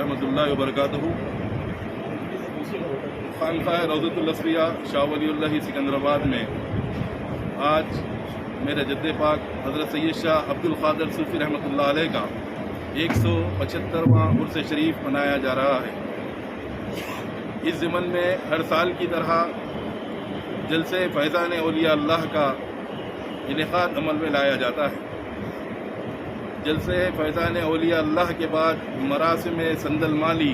रहमतुल्लाहि व बरकातहू। खानकाह रौज़तुल असफ़िया शाह वली अल्लाह सिकंदराबाद में आज मेरे जद्दे पाक हज़रत सैयद शाह अब्दुल क़ादिर सूफ़ी रहमतुल्लाह अलैह का 175वां उर्स शरीफ मनाया जा रहा है। इस ज़िमन में हर साल की तरह जलसे फैज़ान औलिया अल्लाह का इनेक़ाद अमल में लाया जाता है। जलसे फैज़ान औलिया अल्लाह के बाद मरासिम संदल माली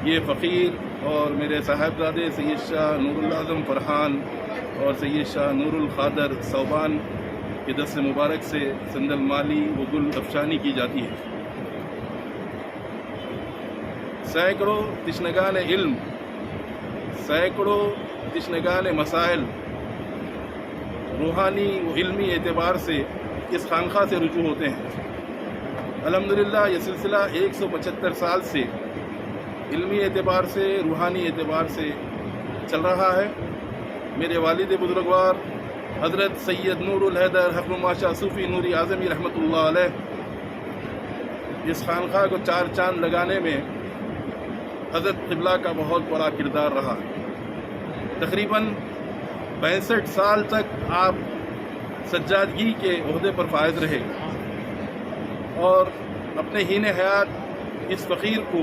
ये फ़कीर और मेरे साहबजादे सैयद शाह नूरुल आज़म फ़रहान और सैयद शाह नूरुल क़ादिर सौबान के दस्त मुबारक से संदल माली व गुल अफशानी की जाती है। सैकड़ों तिश्नगान इल्म, सैकड़ों तिश्नगान मसाइल रूहानी व इल्मी एतबार से इस खानक़ाह से रुजू होते हैं। अल्हम्दुलिल्लाह ये सिलसिला 175 साल से इल्मी एतबार से रूहानी एतबार से चल रहा है। मेरे वालिद बुज़ुर्गवार हज़रत सैयद नूरुल हैदर हक़नुमा शाह सूफ़ी नूरी आज़मी रहमतुल्लाह अलैह इस खानक़ाह को चार चांद लगाने में हज़रत क़िबला का बहुत बड़ा किरदार रहा। तकरीबन 65 साल तक आप सज्जादगी के ओहदे पर फायज रहे और अपने हीन हयात इस फ़कीर को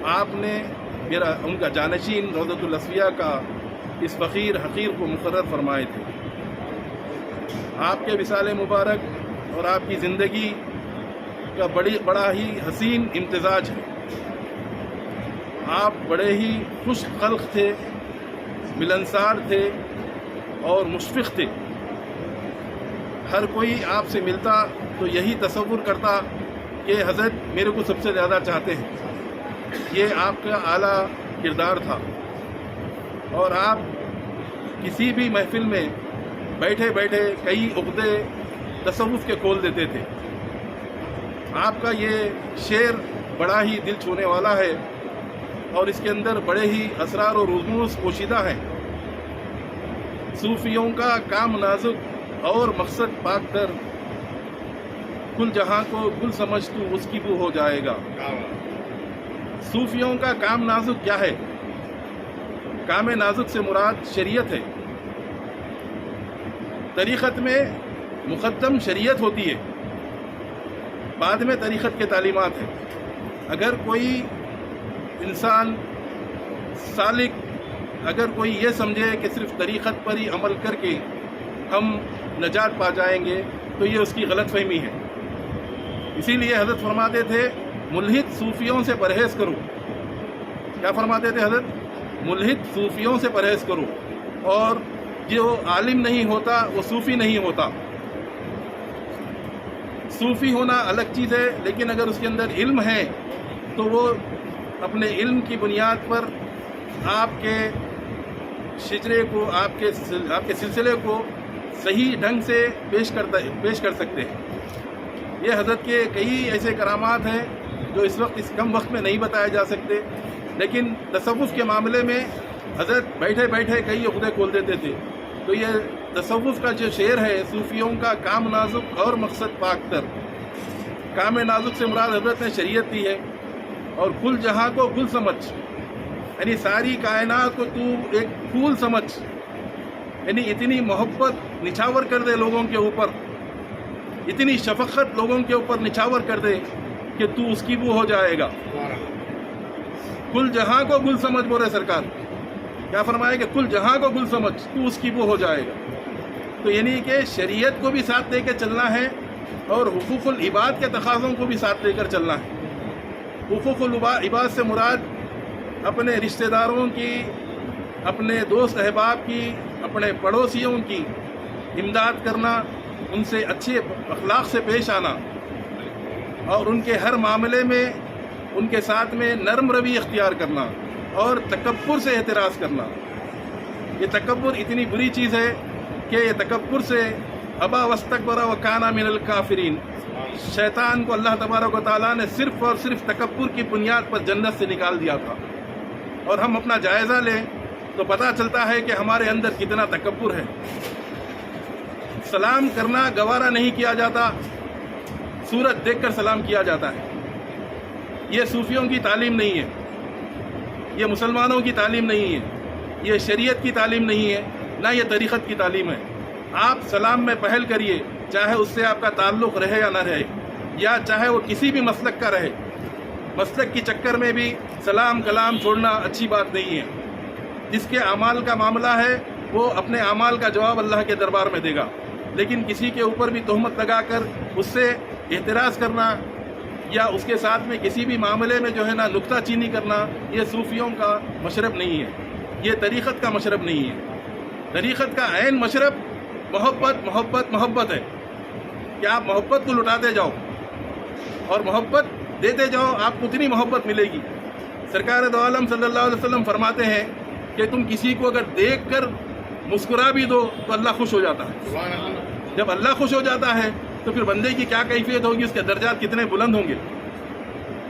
आपने उनका जानशीन रौज़तुल असफ़िया का इस फ़कीर हक़ीर को मुक़र्रर फरमाए थे। आपके विसाल मुबारक और आपकी ज़िंदगी का बड़ा ही हसीन इम्तिज़ाज है। आप बड़े ही खुश खल्क़ थे, मिलनसार थे और मुशफ़िक़ थे। हर कोई आपसे मिलता तो यही तसव्वुर करता कि हज़रत मेरे को सबसे ज़्यादा चाहते हैं। ये आपका आला किरदार था और आप किसी भी महफ़िल में बैठे बैठे कई उक़दे तसव्वुफ़ के खोल देते थे। आपका ये शेर बड़ा ही दिल छूने वाला है और इसके अंदर बड़े ही असरार और रुमूज़ पोशीदा हैं। सूफ़ियों का काम नाजुक और मकसद पाक कर, कुल जहां को गुल समझ तू उसकी बू हो जाएगा। सूफ़ियों का काम नाजुक क्या है? काम नाजुक से मुराद शरीयत है। तरीक़त में मुक़द्दम शरीयत होती है, बाद में तरीक़त के तालीमात है। अगर कोई इंसान सालिक अगर कोई ये समझे कि सिर्फ़ तरीक़त पर ही अमल करके हम नजात पा जाएंगे तो ये उसकी गलत फ़हमी है। इसीलिए हज़रत फरमाते थे मुल्हिद सूफ़ियों से परहेज़ करो। क्या फरमाते थे हज़रत? मुल्हिद सूफ़ियों से परहेज़ करो। और जो आलिम नहीं होता वो सूफ़ी नहीं होता। सूफ़ी होना अलग चीज़ है, लेकिन अगर उसके अंदर इल्म है तो वो अपने इल्म की बुनियाद पर आपके शिजरे को, आपके सिलसिले को सही ढंग से पेश कर सकते हैं। ये हज़रत के कई ऐसे करामात हैं जो इस वक्त इस कम वक्त में नहीं बताए जा सकते, लेकिन तसव्वुफ़ के मामले में हज़रत बैठे बैठे कई उक़दे खोल देते थे। तो ये तसव्वुफ़ का जो शेर है, सूफ़ियों का काम नाजुक और मकसद पाक तर। काम नाजुक से मुराद हज़रत ने शरीयत दी है और कुल जहां को गुल समझ, यानी सारी कायनात को तू एक फूल समझ, यानी इतनी मोहब्बत निछावर कर दे लोगों के ऊपर, इतनी शफ़क़त लोगों के ऊपर निछावर कर दे कि तू उसकी बू हो जाएगा। कुल जहां को गुल समझ बोले सरकार। क्या फरमाया कि कुल जहां को गुल समझ तू उसकी बू हो जाएगा। तो यानी कि शरीयत को भी साथ लेकर चलना है और हुकूकुल इबाद के तकाज़ों को भी साथ लेकर चलना है। हुकूकुल इबाद से मुराद अपने रिश्तेदारों की, अपने दोस्त अहबाब की, अपने पड़ोसियों की इमदाद करना, उनसे अच्छे अखलाक से पेश आना और उनके हर मामले में उनके साथ में नरम रवि इख्तियार करना और तकब्बुर से एतराज़ करना। ये तकब्बुर इतनी बुरी चीज़ है कि ये तकब्बुर से अबा वस्तकबरा व काना मिनल काफिरीन, शैतान को अल्लाह तबारक व तआला ने सिर्फ़ और सिर्फ तकब्बुर की बुनियाद पर जन्नत से निकाल दिया था। और हम अपना जायज़ा लें तो पता चलता है कि हमारे अंदर कितना तकब्बुर है। सलाम करना गवारा नहीं किया जाता, सूरत देखकर सलाम किया जाता है। یہ صوفیوں کی تعلیم نہیں ہے، یہ مسلمانوں کی تعلیم نہیں ہے، یہ شریعت کی تعلیم نہیں ہے، نہ یہ طریقت کی تعلیم ہے۔ آپ سلام میں پہل کریے، چاہے اس سے آپ کا تعلق رہے یا نہ رہے، یا چاہے وہ کسی بھی مسلک کا رہے۔ مسلک کی چکر میں بھی سلام کلام چھوڑنا اچھی بات نہیں ہے۔ جس کے اعمال کا معاملہ ہے وہ اپنے اعمال کا جواب اللہ کے دربار میں دے گا، لیکن کسی کے اوپر بھی تہمت لگا کر اس سے اعتراض کرنا یا اس کے ساتھ میں کسی بھی معاملے میں جو ہے نا نکتہ چینی کرنا، یہ صوفیوں کا مشرب نہیں ہے، یہ طریقت کا مشرب نہیں ہے۔ طریقت کا عین مشرب محبت محبت محبت ہے کہ آپ محبت کو لٹاتے جاؤ اور محبت دیتے جاؤ، آپ کو اتنی محبت ملے گی۔ سرکار دو عالم صلی اللہ علیہ وسلم فرماتے ہیں کہ تم کسی کو اگر دیکھ کر مسکرا بھی دو تو اللہ خوش ہو جاتا ہے۔ جب اللہ خوش ہو جاتا ہے تو پھر بندے کی کیا کیفیت ہوگی، اس کے درجات کتنے بلند ہوں گے۔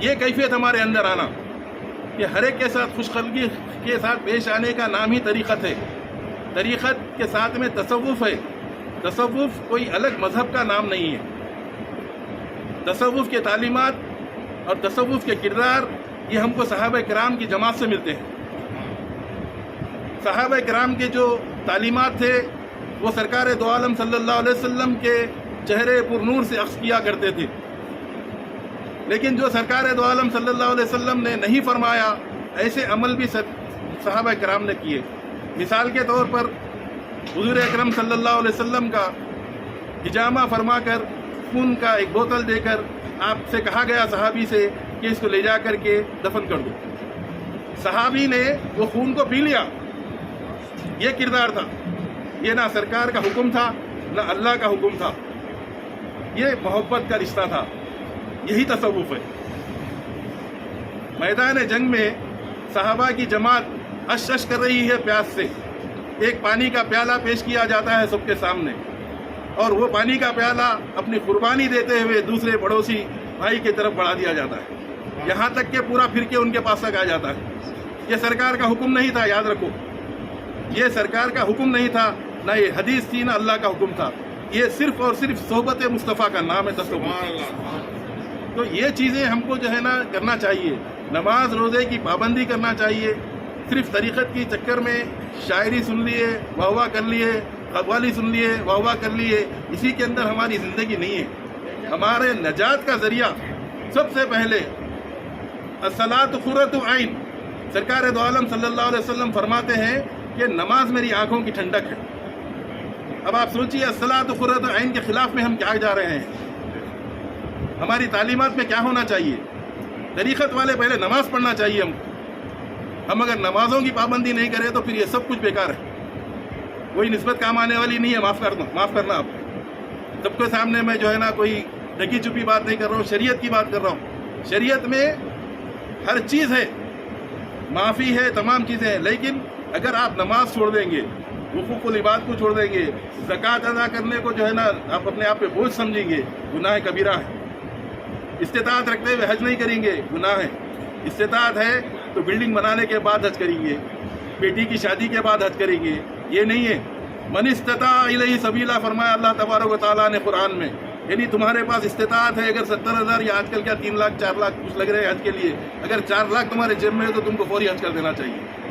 یہ کیفیت ہمارے اندر آنا کہ ہر ایک کے ساتھ خوش خلقی کے ساتھ پیش آنے کا نام ہی طریقت ہے۔ طریقت کے ساتھ میں تصوف ہے۔ تصوف کوئی الگ مذہب کا نام نہیں ہے۔ تصوف کے تعلیمات اور تصوف کے کردار یہ ہم کو صحابہ کرام کی جماعت سے ملتے ہیں۔ صحابہ کرام کے جو تعلیمات تھے وہ سرکار دو عالم صلی اللہ علیہ وسلم کے چہرے پر نور سے اخذ کیا کرتے تھے، لیکن جو سرکار دو عالم صلی اللہ علیہ وسلم نے نہیں فرمایا ایسے عمل بھی صحابہ کرام نے کیے۔ مثال کے طور پر حضور اکرم صلی اللہ علیہ وسلم کا ہجامہ فرما کر خون کا ایک بوتل دے کر آپ سے کہا گیا صحابی سے کہ اس کو لے جا کر کے دفن کر دو۔ صحابی نے وہ خون کو پی لیا۔ یہ کردار تھا، یہ نہ سرکار کا حکم تھا نہ اللہ کا حکم تھا، یہ محبت کا رشتہ تھا۔ یہی تصوف ہے۔ میدان جنگ میں صحابہ کی جماعت اشش کر رہی ہے پیاس سے، ایک پانی کا پیالہ پیش کیا جاتا ہے سب کے سامنے، اور وہ پانی کا پیالہ اپنی قربانی دیتے ہوئے دوسرے پڑوسی بھائی کی طرف بڑھا دیا جاتا ہے، یہاں تک کہ پورا پھر کے ان کے پاس تک آ جاتا ہے۔ یہ سرکار کا حکم نہیں تھا، یاد رکھو، یہ سرکار کا حکم نہیں تھا، نہ یہ حدیث تھی، نہ اللہ کا حکم تھا۔ یہ صرف اور صرف صحبت مصطفیٰ کا نام ہے تصوف۔ تو یہ چیزیں ہم کو جو ہے نا کرنا چاہیے۔ نماز روزے کی پابندی کرنا چاہیے۔ صرف طریقت کی چکر میں شاعری سن لیے، واہ واہ کر لیے، قوالی سن لیے، واہ واہ کر لیے، اسی کے اندر ہماری زندگی نہیں ہے۔ ہمارے نجات کا ذریعہ سب سے پہلے الصلاۃ قرۃ عین، سرکار دو عالم صلی اللہ علیہ وسلم فرماتے ہیں کہ نماز میری آنکھوں کی ٹھنڈک ہے۔ اب آپ سوچئے الصلاۃ قرۃ عین کے خلاف میں ہم کیا جا رہے ہیں؟ ہماری تعلیمات میں کیا ہونا چاہیے؟ طریقت والے پہلے نماز پڑھنا چاہیے ہم اگر نمازوں کی پابندی نہیں کریں تو پھر یہ سب کچھ بیکار ہے، کوئی نسبت کام آنے والی نہیں ہے۔ معاف کرنا آپ سب کے سامنے میں جو ہے نا کوئی ڈھکی چھپی بات نہیں کر رہا ہوں، شریعت کی بات کر رہا ہوں۔ شریعت میں ہر چیز ہے، معافی ہے، تمام چیزیں ہیں، لیکن اگر آپ نماز چھوڑ دیں گے، حقوق العباد کو چھوڑ دیں گے، زکوٰۃ ادا کرنے کو جو ہے نا آپ اپنے آپ پہ بوجھ سمجھیں گے، گناہ کبیرہ ہے۔ استطاعت رکھتے ہوئے حج نہیں کریں گے، گناہ ہے۔ استطاعت ہے تو بلڈنگ بنانے کے بعد حج کریں گے، بیٹی کی شادی کے بعد حج کریں گے، یہ نہیں ہے۔ من استطاع الیہ سبیلا فرمایا اللہ تبارک و تعالیٰ نے قرآن میں، یعنی تمہارے پاس استطاعت ہے، اگر 70,000 یا آج کل کیا 3 لاکھ 4 لاکھ کچھ لگ رہے ہیں حج کے لیے، اگر 4 لاکھ تمہارے جیب میں ہے تو تم کو فوری حج کر دینا چاہیے۔